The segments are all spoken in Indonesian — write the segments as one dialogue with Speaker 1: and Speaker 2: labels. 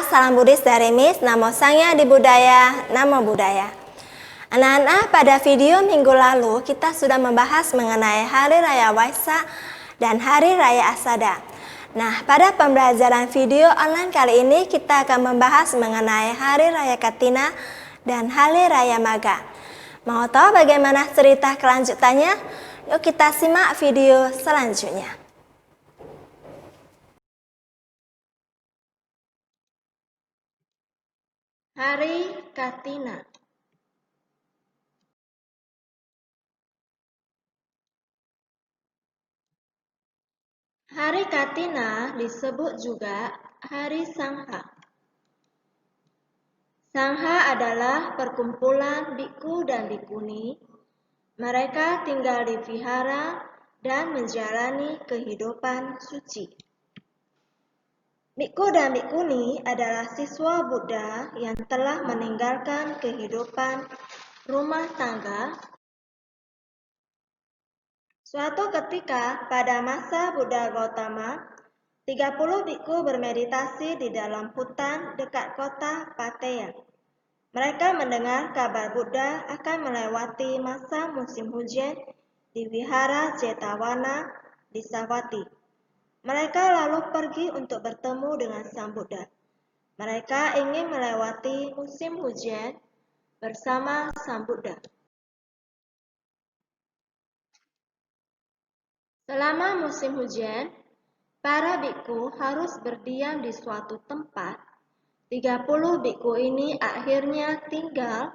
Speaker 1: salam Buddhis dari Miss, Namo Sangya di Budaya, Namo Buddhaya. Anak-anak, pada video minggu lalu kita sudah membahas mengenai Hari Raya Waisak dan Hari Raya Asada. Nah, pada pembelajaran video online kali ini kita akan membahas mengenai Hari Raya Katina dan Hari Raya Magha. Mau tahu bagaimana cerita kelanjutannya? Yuk kita simak video selanjutnya. Hari Katina. Hari Katina disebut juga Hari Sangha. Sangha adalah perkumpulan biku dan bikuni. Mereka tinggal di vihara dan menjalani kehidupan suci. Biku dan bikuni adalah siswa Buddha yang telah meninggalkan kehidupan rumah tangga. Suatu ketika pada masa Buddha Gautama, 30 biku bermeditasi di dalam hutan dekat kota Pattaya. Mereka mendengar kabar Buddha akan melewati masa musim hujan di Wihara Jetavana di Savatthi. Mereka lalu pergi untuk bertemu dengan Sang Buddha. Mereka ingin melewati musim hujan bersama Sang Buddha. Selama musim hujan, para biku harus berdiam di suatu tempat. 30 biku ini akhirnya tinggal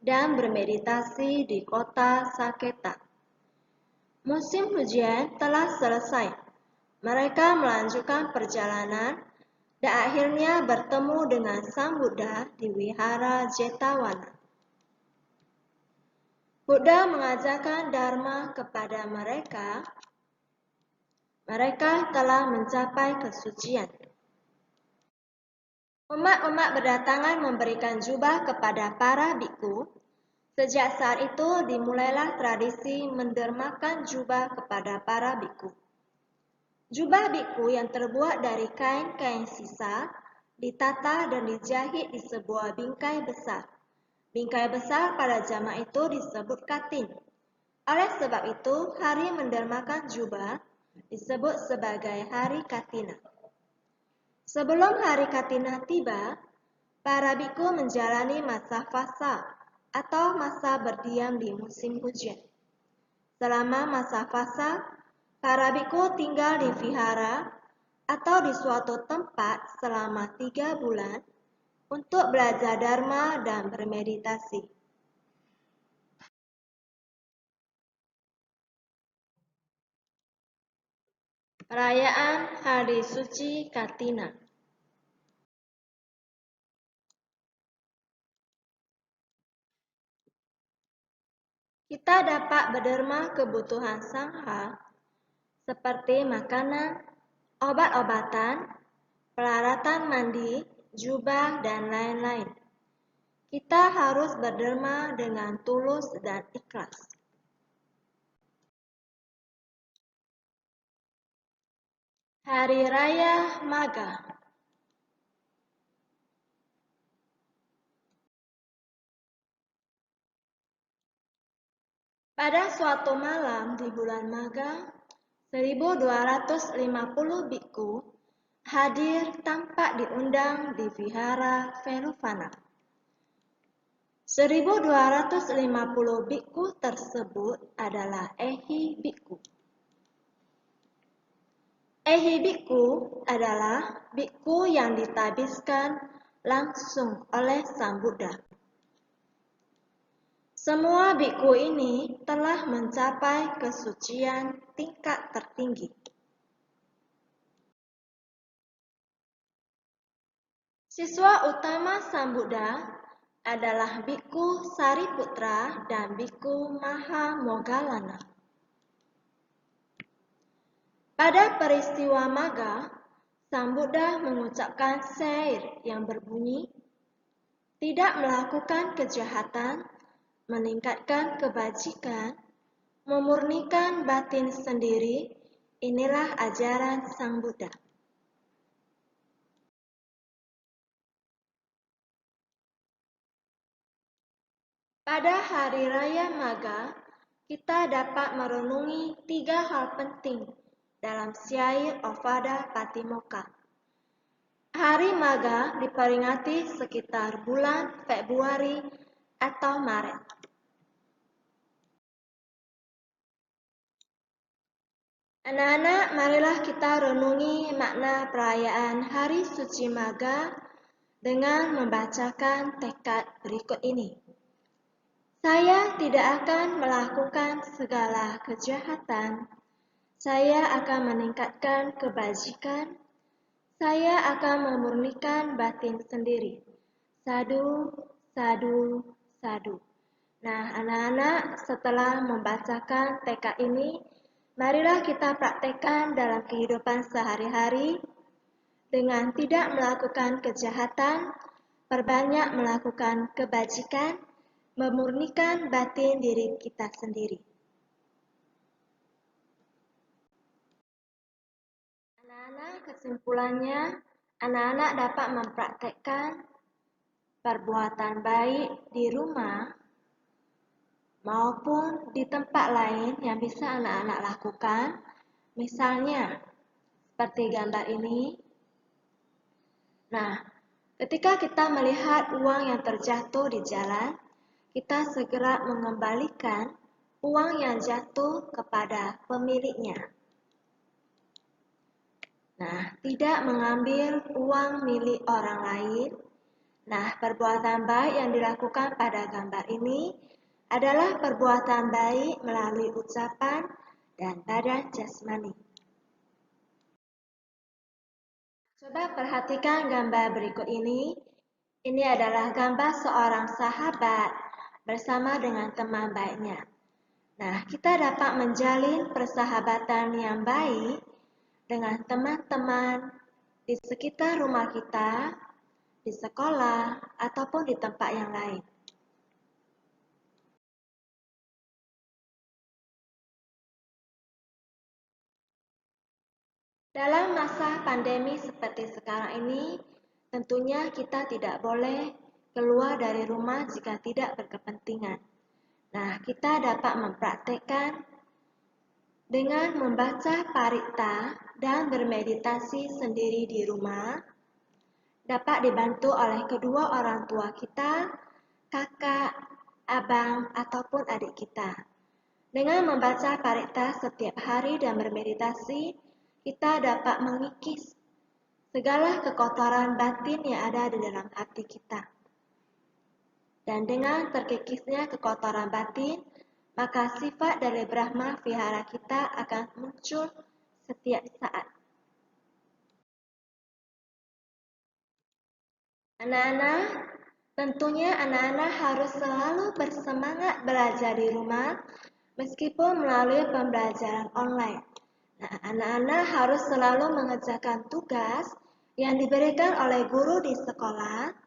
Speaker 1: dan bermeditasi di kota Saketa. Musim hujan telah selesai. Mereka melanjutkan perjalanan dan akhirnya bertemu dengan Sang Buddha di Wihara Jetavana. Buddha mengajarkan Dharma kepada mereka. Mereka telah mencapai kesucian. Umat-umat berdatangan memberikan jubah kepada para biku. Sejak saat itu dimulailah tradisi mendermakan jubah kepada para biku. Jubah biku yang terbuat dari kain-kain sisa ditata dan dijahit di sebuah bingkai besar. Bingkai besar pada zaman itu disebut katin. Oleh sebab itu, hari mendermakan jubah disebut sebagai Hari Katina. Sebelum Hari Katina tiba, para biku menjalani masa fasa atau masa berdiam di musim hujan. Selama masa fasa, para biku tinggal di vihara atau di suatu tempat selama 3 bulan untuk belajar dharma dan bermeditasi. Perayaan Hari Suci Katina. Kita dapat berderma kebutuhan sangha seperti makanan, obat-obatan, peralatan mandi, jubah, dan lain-lain. Kita harus berderma dengan tulus dan ikhlas. Hari Raya Magha. Pada suatu malam di bulan Magha, 1250 biku hadir tanpa diundang di Vihara Veluvana. 1250 biku tersebut adalah Ehi biku. Ehi biku adalah biku yang ditabiskan langsung oleh Sang Buddha. Semua biku ini telah mencapai kesucian tingkat tertinggi. Siswa utama Sang Buddha adalah biku Sariputra dan biku Mahamoggallana. Pada peristiwa Magha, Sang Buddha mengucapkan syair yang berbunyi, tidak melakukan kejahatan, meningkatkan kebajikan, memurnikan batin sendiri, inilah ajaran Sang Buddha. Pada Hari Raya Maga, kita dapat merenungi 3 hal penting dalam syair Ovada Patimokkha. Hari Maga diperingati sekitar bulan Februari atau Maret. Anak-anak, marilah kita renungi makna perayaan Hari Suci Maga dengan membacakan tekad berikut ini. Saya tidak akan melakukan segala kejahatan. Saya akan meningkatkan kebajikan. Saya akan memurnikan batin sendiri. Sadu, sadu, sadu. Nah, anak-anak, setelah membacakan tekad ini, marilah kita praktekkan dalam kehidupan sehari-hari dengan tidak melakukan kejahatan, perbanyak melakukan kebajikan, memurnikan batin diri kita sendiri. Anak-anak, kesimpulannya, anak-anak dapat mempraktekkan perbuatan baik di rumah maupun di tempat lain yang bisa anak-anak lakukan. Misalnya, seperti gambar ini. Nah, ketika kita melihat uang yang terjatuh di jalan, kita segera mengembalikan uang yang jatuh kepada pemiliknya. Nah, tidak mengambil uang milik orang lain. Nah, perbuatan baik yang dilakukan pada gambar ini adalah perbuatan baik melalui ucapan dan badan jasmani. Coba perhatikan gambar berikut ini. Ini adalah gambar seorang sahabat bersama dengan teman baiknya. Nah, kita dapat menjalin persahabatan yang baik dengan teman-teman di sekitar rumah kita, di sekolah, ataupun di tempat yang lain. Dalam masa pandemi seperti sekarang ini, tentunya kita tidak boleh keluar dari rumah jika tidak berkepentingan. Nah, kita dapat mempraktekkan dengan membaca parita dan bermeditasi sendiri di rumah, dapat dibantu oleh kedua orang tua kita, kakak, abang, ataupun adik kita. Dengan membaca parita setiap hari dan bermeditasi, kita dapat mengikis segala kekotoran batin yang ada di dalam hati kita. Dan dengan terkikisnya kekotoran batin, maka sifat dari Brahma Vihara kita akan muncul setiap saat. Anak-anak, tentunya anak-anak harus selalu bersemangat belajar di rumah meskipun melalui pembelajaran online. Nah, anak-anak harus selalu mengerjakan tugas yang diberikan oleh guru di sekolah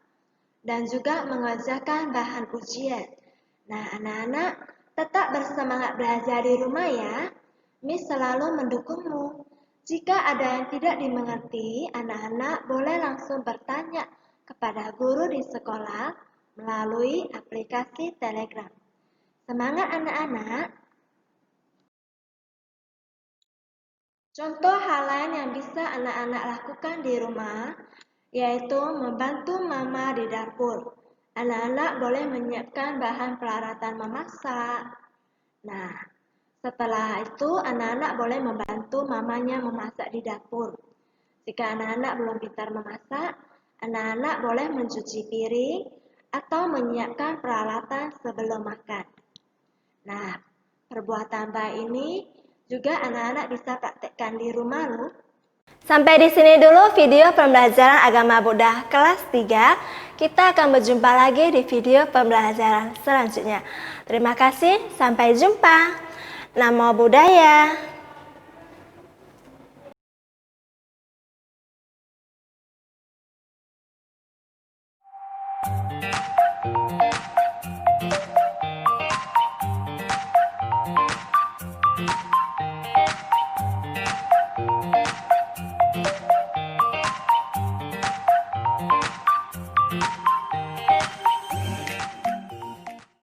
Speaker 1: dan juga mengerjakan bahan ujian. Nah, anak-anak tetap bersemangat belajar di rumah ya. Miss selalu mendukungmu. Jika ada yang tidak dimengerti, anak-anak boleh langsung bertanya kepada guru di sekolah melalui aplikasi Telegram. Semangat anak-anak! Contoh hal lain yang bisa anak-anak lakukan di rumah, yaitu membantu mama di dapur. Anak-anak boleh menyiapkan bahan peralatan memasak. Nah, setelah itu anak-anak boleh membantu mamanya memasak di dapur. Jika anak-anak belum pintar memasak, anak-anak boleh mencuci piring atau menyiapkan peralatan sebelum makan. Nah, perbuatan baik ini juga anak-anak bisa praktekkan di rumah loh. Sampai di sini dulu video pembelajaran agama Buddha kelas 3. Kita akan berjumpa lagi di video pembelajaran selanjutnya. Terima kasih, sampai jumpa. Namo Buddhaya.